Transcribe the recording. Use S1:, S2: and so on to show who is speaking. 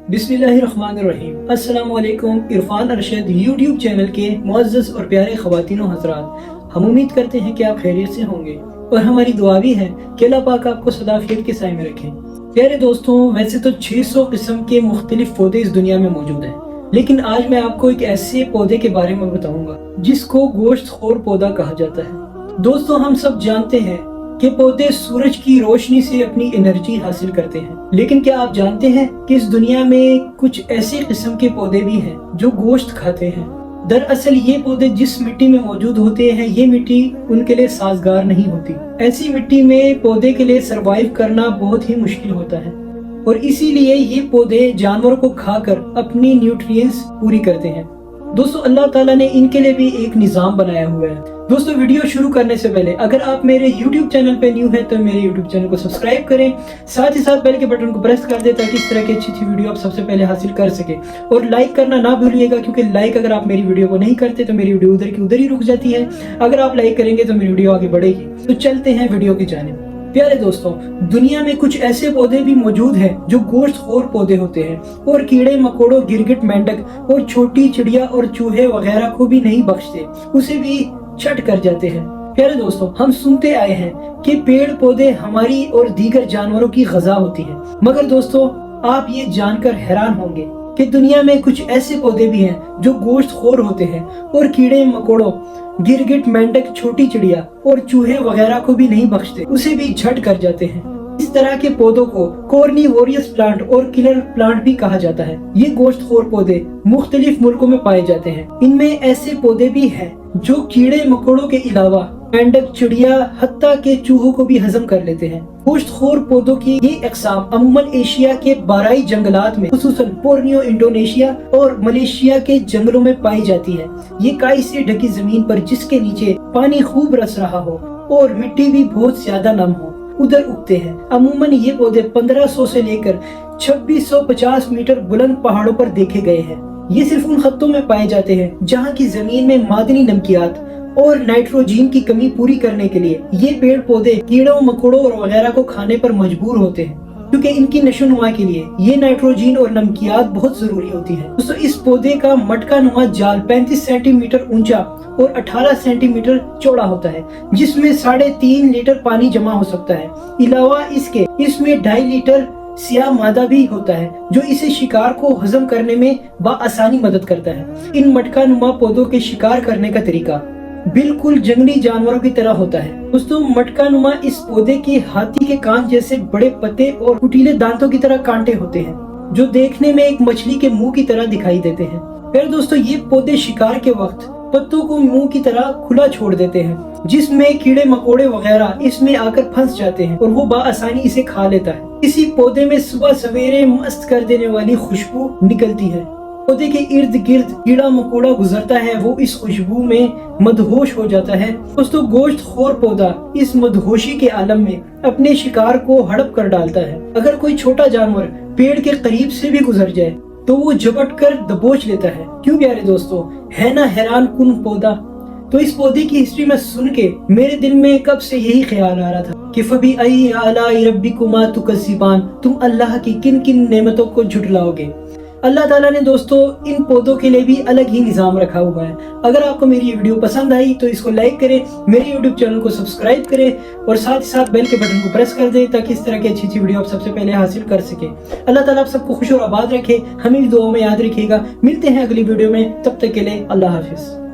S1: बिस्मिल्लाहिर्रहमानिर्रहीम। अस्सलाम वालेकुम। इरफान अरशद यूट्यूब चैनल के मुअज़्ज़ज़ और प्यारे ख़वातीन और हज़रात, हम उम्मीद करते हैं कि आप खैरियत से होंगे और हमारी दुआ भी है कि अल्लाह पाक आपको सदा खैर के साए में रखें। प्यारे दोस्तों, वैसे तो 600 किस्म के मुख्तलिफ पौधे इस दुनिया में मौजूद हैं, लेकिन आज मैं आपको एक ऐसे पौधे के बारे में बताऊंगा जिसको गोश्तखोर पौधा कहा जाता है। दोस्तों, हम सब जानते हैं कि पौधे सूरज की रोशनी से अपनी एनर्जी हासिल करते हैं, लेकिन क्या आप जानते हैं कि इस दुनिया में कुछ ऐसे किस्म के पौधे भी हैं जो गोश्त खाते हैं। दरअसल ये पौधे जिस मिट्टी में मौजूद होते हैं, ये मिट्टी उनके लिए साजगार नहीं होती। ऐसी मिट्टी में पौधे के लिए सरवाइव करना बहुत ही मुश्किल होता है और इसीलिए ये पौधे जानवरों को खाकर अपनी न्यूट्रिएंट्स पूरी करते हैं। दोस्तों, अल्लाह ताला ने इनके लिए भी एक निज़ाम बनाया हुआ है। दोस्तों, वीडियो शुरू करने से पहले अगर आप मेरे YouTube चैनल पे न्यू हैं तो मेरे YouTube चैनल को सब्सक्राइब करें, साथ ही साथ बेल के बटन को प्रेस कर दें ताकि इस तरह की अच्छी वीडियो आप सबसे पहले हासिल कर सके। और लाइक करना ना भूलिएगा, क्योंकि लाइक अगर आप मेरी वीडियो को नहीं करते तो मेरी वीडियो उधर की उधर ही रुक जाती है। अगर आप लाइक करेंगे तो मेरी वीडियो आगे बढ़ेगी। तो चलते हैं वीडियो की जानिब। प्यारे दोस्तों, दुनिया में कुछ ऐसे पौधे भी मौजूद हैं जो गोश्तखोर पौधे होते हैं और कीड़े मकोड़ों, गिरगिट, मेंढक और छोटी चिड़िया और चूहे वगैरह को भी नहीं बख्शते, उसे भी छट कर जाते हैं। प्यारे दोस्तों, हम सुनते आए हैं कि पेड़ पौधे हमारी और दीगर जानवरों की ग़िज़ा होती है, मगर दोस्तों आप ये जानकर हैरान होंगे कि दुनिया में कुछ ऐसे पौधे भी हैं जो गोश्तखोर होते हैं और कीड़े मकोड़ों, गिरगिट, मेंढक, छोटी चिड़िया और चूहे वगैरह को भी नहीं बख्शते, उसे भी झट कर जाते हैं। इस तरह के पौधों को कॉर्निवोरियस प्लांट और किलर प्लांट भी कहा जाता है। ये गोश्तखोर पौधे मुख्तलिफ मुल्कों में पाए जाते हैं। इनमें ऐसे पौधे भी हैं जो कीड़े मकोड़ों के अलावा मेंढक, चिड़िया, हत्ता के चूहों को भी हजम कर लेते हैं। गोश्तखोर पौधों की ये अक़साम अमूमन एशिया के बाराई जंगलात में, खुसूसन बोर्नियो, इंडोनेशिया और मलेशिया के जंगलों में पाई जाती है। ये काई से ढकी जमीन पर जिसके नीचे पानी खूब रस रहा हो और मिट्टी भी बहुत ज्यादा नम हो, उधर उगते हैं। अमूमन ये पौधे 1500 से लेकर 2650 मीटर बुलंद पहाड़ों पर देखे गए हैं। ये सिर्फ उन खत्तों में पाए जाते हैं जहाँ की जमीन में मादनी नमकियात और नाइट्रोजन की कमी पूरी करने के लिए ये पेड़ पौधे कीड़ों मकोड़ों और वगैरह को खाने पर मजबूर होते हैं, क्योंकि इनकी नशोनुमा के लिए ये नाइट्रोजन और नमकियात बहुत जरूरी होती है। दोस्तों, इस पौधे का मटका नुमा जाल 35 सेंटीमीटर ऊंचा और 18 सेंटीमीटर चौड़ा होता है, जिसमें 3.5 लीटर पानी जमा हो सकता है। अलावा इसके इसमें 2.5 लीटर सियाह मादा भी होता है जो इसे शिकार को हजम करने में बआसानी मदद करता है। इन मटका नुमा पौधों के शिकार करने का तरीका बिल्कुल जंगली जानवरों की तरह होता है। दोस्तों, मटका नुमा इस पौधे की हाथी के कान जैसे बड़े पत्ते और कुटीले दांतों की तरह कांटे होते हैं, जो देखने में एक मछली के मुंह की तरह दिखाई देते हैं। फिर दोस्तों, ये पौधे शिकार के वक्त पत्तों को मुंह की तरह खुला छोड़ देते हैं, जिसमें कीड़े मकोड़े वगैरह इसमें आकर फंस जाते हैं और वो बआसानी इसे खा लेता है। इसी पौधे में सुबह सवेरे मस्त कर देने वाली खुशबू निकलती है। पौधे के इर्द गिर्द कीड़ा मकोड़ा गुजरता है, वो इस खुशबू में मदहोश हो जाता है। दोस्तों, गोश्तखोर पौधा इस मदहोशी के आलम में अपने शिकार को हड़प कर डालता है। अगर कोई छोटा जानवर पेड़ के करीब से भी गुजर जाए तो वो झपट कर दबोच लेता है। क्यों प्यारे दोस्तों, है ना हैरान कुन पौधा। तो इस पौधे की हिस्ट्री में सुन के मेरे दिल में कब से यही ख्याल आ रहा था कि फबी आई आलाई रब्बिकुमा तुकज़्ज़िबान, तुम अल्लाह की किन किन नेमतों को झुटलाओगे। अल्लाह ताला ने दोस्तों इन पौधों के लिए भी अलग ही निज़ाम रखा हुआ है। अगर आपको मेरी ये वीडियो पसंद आई तो इसको लाइक करें, मेरे YouTube चैनल को सब्सक्राइब करें और साथ ही साथ बेल के बटन को प्रेस कर दें ताकि इस तरह की अच्छी वीडियो आप सबसे पहले हासिल कर सके। अल्लाह ताला आप सबको खुश और आबाद रखे, हमें भी दुआ में याद रखिएगा। मिलते हैं अगली वीडियो में, तब तक के लिए अल्लाह हाफिज।